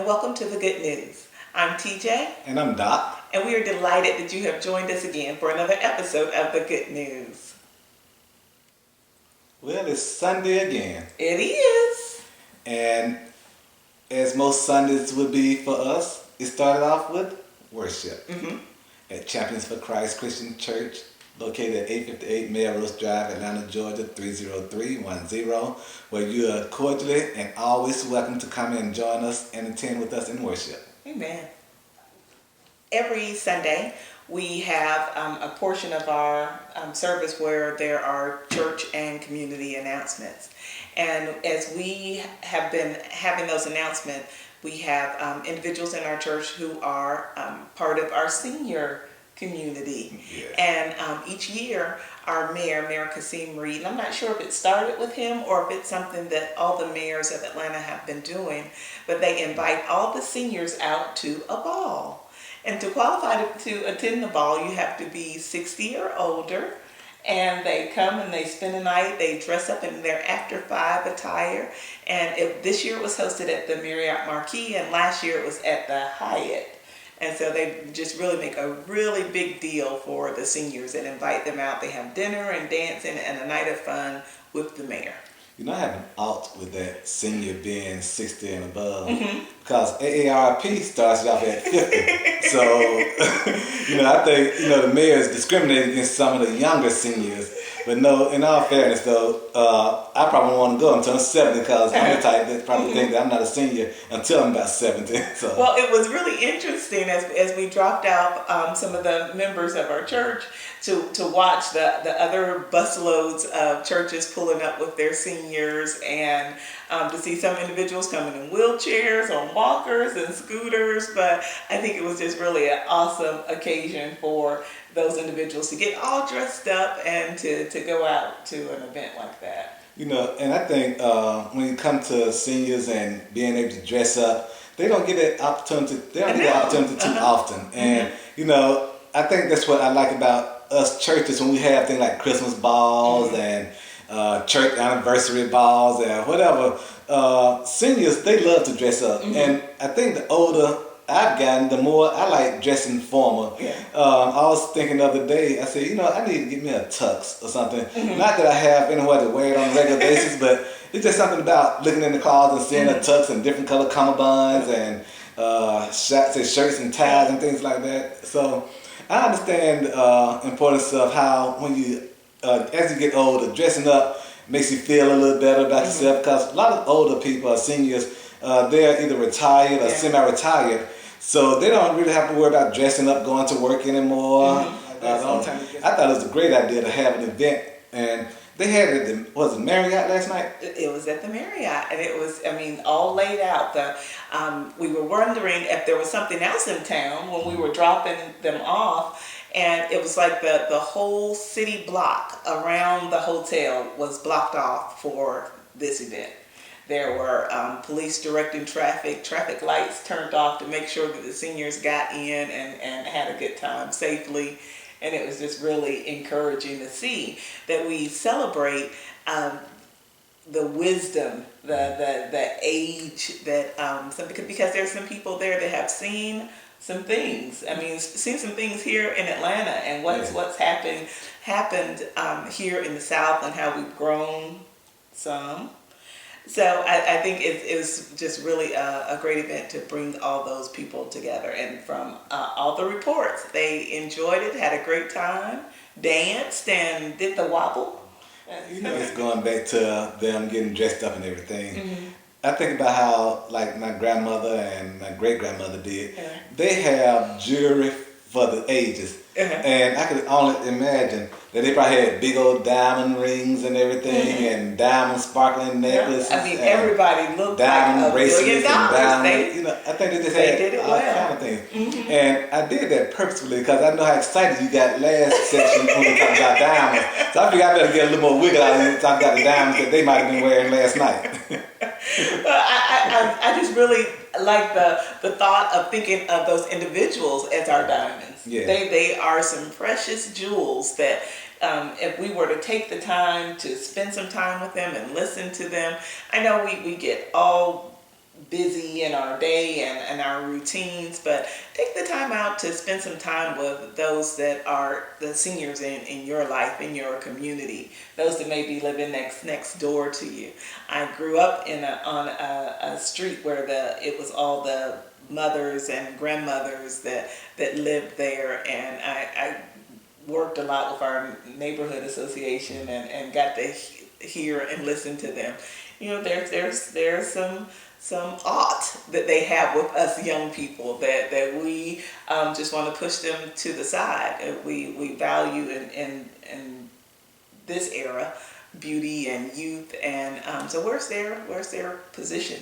and welcome to The Good News. I'm TJ. And I'm Doc. And we are delighted that you have joined us again for another episode of The Good News. Well, it's Sunday again. It is. And as most Sundays would be for us, it started off with worship at Champions for Christ Christian Church, located at 858 Melrose Drive, Atlanta, Georgia, 30310, where you are cordially and always welcome to come and join us and attend with us in worship. Amen. Every Sunday, we have a portion of our service where there are church and community announcements. And as we have been having those announcements, we have individuals in our church who are part of our senior community. Yes. And each year, our Mayor Kasim Reed, I'm not sure if it started with him or if it's something that all the mayors of Atlanta have been doing, but they invite all the seniors out to a ball. And to qualify to attend the ball, you have to be 60 or older. And they come and they spend the night. They dress up in their After 5 attire. And this year it was hosted at the Marriott Marquis, and last year it was at the Hyatt. And so they just really make a really big deal for the seniors and invite them out. They have dinner and dancing and a night of fun with the mayor. You know, I have an out with that senior being 60 and above because AARP starts you off at 50. So, I think, the mayor is discriminating against some of the younger seniors. But no, in all fairness though, I probably won't want to go until I'm 70 because I'm the type that probably think that I'm not a senior until I'm about 70. So. Well, it was really interesting as we dropped out some of the members of our church to watch the other busloads of churches pulling up with their seniors and to see some individuals coming in wheelchairs, on walkers and scooters. But I think it was just really an awesome occasion for those individuals to get all dressed up and to go out to an event like that. And I think when you come to seniors and being able to dress up, they don't get that opportunity. They don't get that opportunity too often. And I think that's what I like about us churches when we have things like Christmas balls and church anniversary balls and whatever. Seniors, they love to dress up, and I think the older I've gotten, the more I like dressing formal. Yeah. I was thinking the other day, I said, I need to get me a tux or something. Not that I have anywhere to wear it on a regular basis, but it's just something about looking in the closet and seeing a tux and different color cummerbunds and shirts and ties and things like that. So I understand the importance of how when you, as you get older, dressing up makes you feel a little better about yourself, because a lot of older people, seniors, they're either retired or semi-retired, so they don't really have to worry about dressing up, going to work anymore. I thought it was a great idea to have an event, and they had it. Was it Marriott last night? It was at the Marriott, and it was, all laid out. We were wondering if there was something else in town when we were dropping them off. And it was like the whole city block around the hotel was blocked off for this event. There were police directing traffic lights turned off to make sure that the seniors got in and had a good time safely. And it was just really encouraging to see that we celebrate the wisdom, the age that because there's some people there that have seen some things. Seen some things here in Atlanta and what's happened here in the South and how we've grown some. So I think it was just really a great event to bring all those people together. And from all the reports, they enjoyed it, had a great time, danced, and did the wobble. It's going back to them getting dressed up and everything. I think about how, like, my grandmother and my great-grandmother did. They have jewelry for the ages. And I could only imagine that they probably had big old diamond rings and everything and diamond sparkling necklaces. Everybody looked diamond like $1 billion. I think they just had all kind of things. And I did that purposefully because I know how excited you got last section when we talked about diamonds. So I figured I better get a little more wiggle out of it talking about the diamonds that they might have been wearing last night. Well, I just really like the thought of thinking of those individuals as our diamonds. Yeah. They are some precious jewels that if we were to take the time to spend some time with them and listen to them, I know we get all busy in our day and our routines, but take the time out to spend some time with those that are the seniors in your life, in your community, those that may be living next door to you. I grew up on a street where it was all the mothers and grandmothers that lived there, and I worked a lot with our neighborhood association and got to hear and listen to them. There's some ought that they have with us young people that we just want to push them to the side. We value in this era beauty and youth, and so where's their position?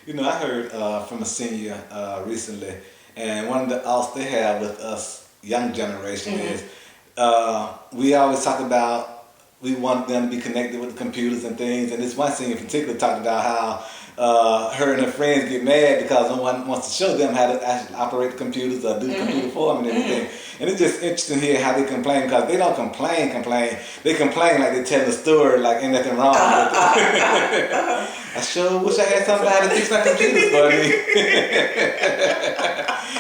I heard from a senior recently, and one of the outs they have with us young generation is we always talk about we want them to be connected with the computers and things, and this one senior in particular talked about how her and her friends get mad because no one wants to show them how to actually operate the computers or do the computer for them and everything. And it's just interesting to hear how they complain, because they don't complain. They complain like they're telling a story like ain't nothing wrong with it. I sure wish I had somebody to fix my computers for me.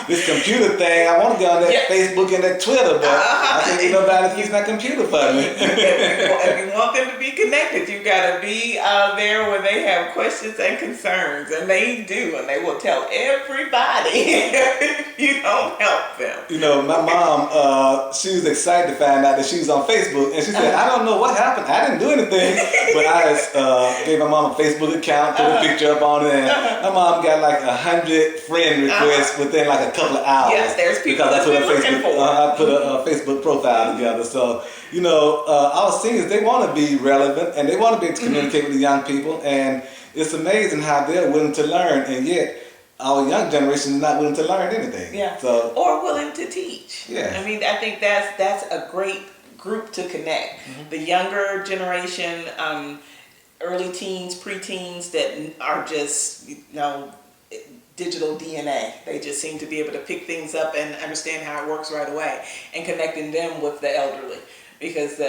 This computer thing, I want to go on that Facebook and that Twitter, but I can't get nobody to fix my computer for me. If you want them to be connected, you got to be there when they have questions and concerns, and they do, and they will tell everybody if you don't help them. My mom, she was excited to find out that she was on Facebook, and she said, I don't know what happened. I didn't do anything, but I just gave my mom a Facebook account, put a picture up on it, and my mom got like 100 friend requests within like a couple of hours. Yes, there's people because I put for. a Facebook profile together. So, our seniors, they want to be relevant, and they want to be able to communicate with the young people, and it's amazing how they're willing to learn, and yet our young generation is not willing to learn anything. Yeah. So, or willing to teach. Yeah. I mean, I think that's a great group to connect. The younger generation, early teens, preteens that are just, digital DNA. They just seem to be able to pick things up and understand how it works right away, and connecting them with the elderly, because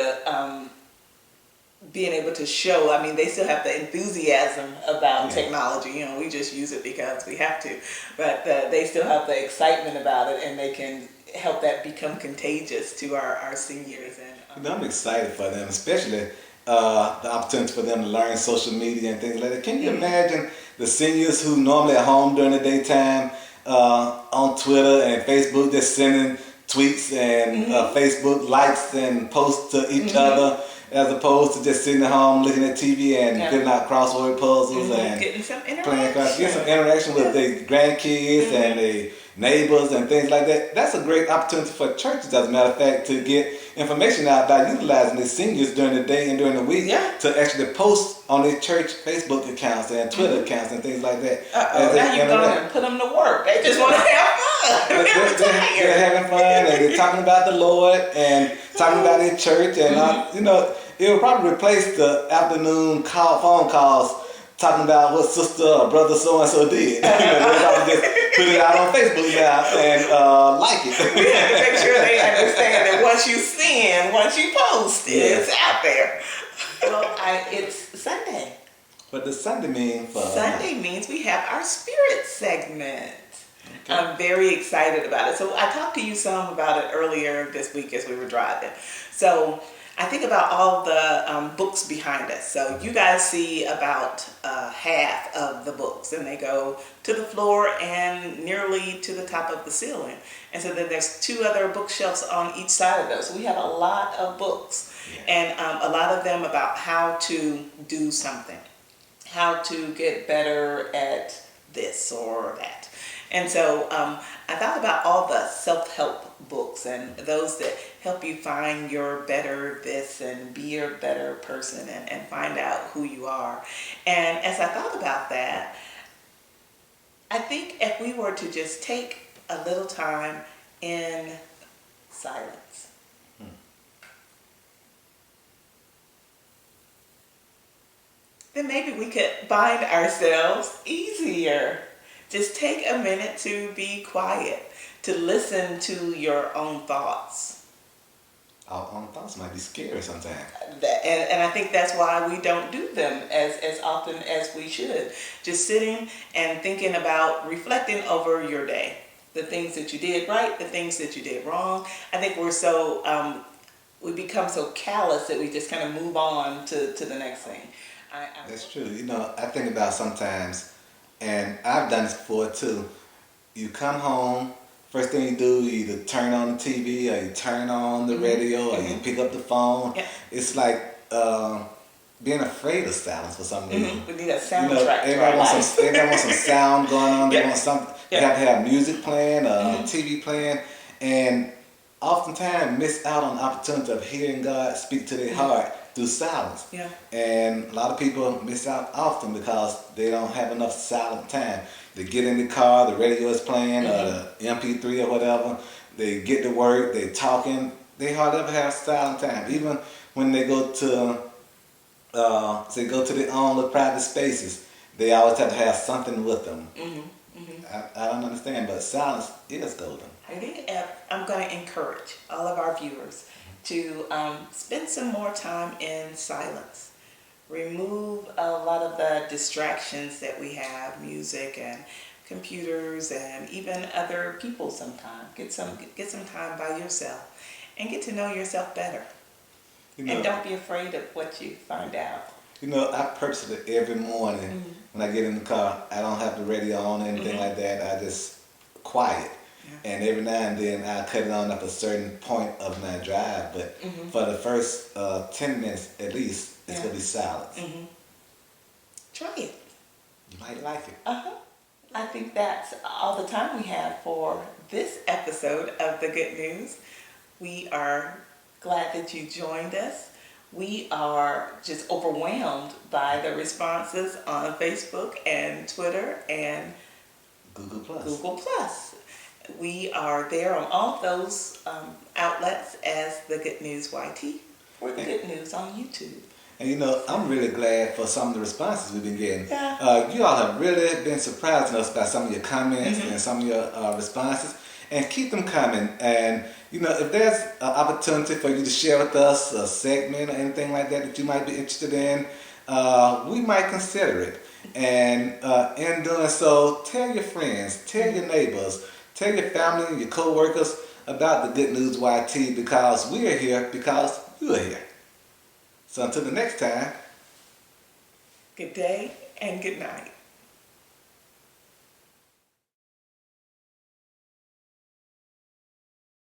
being able to show, they still have the enthusiasm about technology. We just use it because we have to, but they still have the excitement about it, and they can help that become contagious to our seniors. And I'm excited for them, especially the opportunity for them to learn social media and things like that. Can you imagine the seniors who normally are home during the daytime on Twitter and Facebook, just sending tweets and Facebook likes and posts to each other, as opposed to just sitting at home looking at TV and filling out crossword puzzles and getting some getting some interaction with their grandkids and their neighbors and things like that. That's a great opportunity for churches, as a matter of fact, to get information out by utilizing the seniors during the day and during the week to actually post on their church Facebook accounts and Twitter accounts and things like that. Now you're going to put them to work. They just want to have fun. They're having fun, and they're talking about the Lord and talking about their church, and it will probably replace the afternoon phone calls talking about what sister or brother so and so did. They probably just put it out on Facebook now and like it. We have to make sure they understand that once you post, it's out there. Well, it's Sunday. What does Sunday mean for Sunday means we have our spirit segment. Okay. I'm very excited about it. So I talked to you some about it earlier this week as we were driving. So I think about all the books behind us. So you guys see about half of the books, and they go to the floor and nearly to the top of the ceiling. And so then there's 2 other bookshelves on each side of those. So we have a lot of books, and a lot of them about how to do something, how to get better at this or that. And so I thought about all the self-help books and those that help you find your better this and be a better person and find out who you are. And as I thought about that, I think if we were to just take a little time in silence, then maybe we could find ourselves easier. Just take a minute to be quiet, to listen to your own thoughts. Our own thoughts might be scary sometimes. And I think that's why we don't do them as often as we should. Just sitting and thinking about reflecting over your day, the things that you did right, the things that you did wrong. I think we're so we become so callous that we just kind of move on to the next thing. That's true. You know, I think about sometimes, and I've done this before too. You come home, first thing you do, you either turn on the TV or you turn on the radio or you pick up the phone. Yeah. It's like being afraid of silence for some reason. We need a You know, soundtrack to our everybody wants life. some, everybody wants some sound going on. They Yeah. want something. They Yeah. have to have music playing, TV playing, and oftentimes miss out on the opportunity of hearing God speak to their heart through silence. Yeah. And a lot of people miss out often because they don't have enough silent time. They get in the car, the radio is playing, or the MP3 or whatever. They get to work, they talking. They hardly ever have silent time. Even when they go to, say, go to their own little private spaces, they always have to have something with them. I don't understand, but silence is golden. I think I'm going to encourage all of our viewers to spend some more time in silence. Remove a lot of the distractions that we have, music and computers and even other people sometimes. Get some time by yourself and get to know yourself better. You know, And don't be afraid of what you find out. You know, I purposely every morning when I get in the car, I don't have the radio on or anything like that. I just quiet. Yeah. And every now and then I cut it on at a certain point of my drive. But for the first 10 minutes at least, it's going to be silence. Try it. You might like it. I think that's all the time we have for this episode of The Good News. We are glad that you joined us. We are just overwhelmed by the responses on Facebook and Twitter and Google Plus. Google Plus. We are there on all those outlets as The Good News YT or The Good News on YouTube. And you know, I'm really glad for some of the responses we've been getting. Yeah. You all have really been surprising us by some of your comments and some of your responses. And keep them coming. And you know, if there's an opportunity for you to share with us a segment or anything like that that you might be interested in, we might consider it. And in doing so, tell your friends, tell your neighbors, tell your family and your co-workers about the Good News YT, because we are here because you are here. So until the next time, Good day and good night.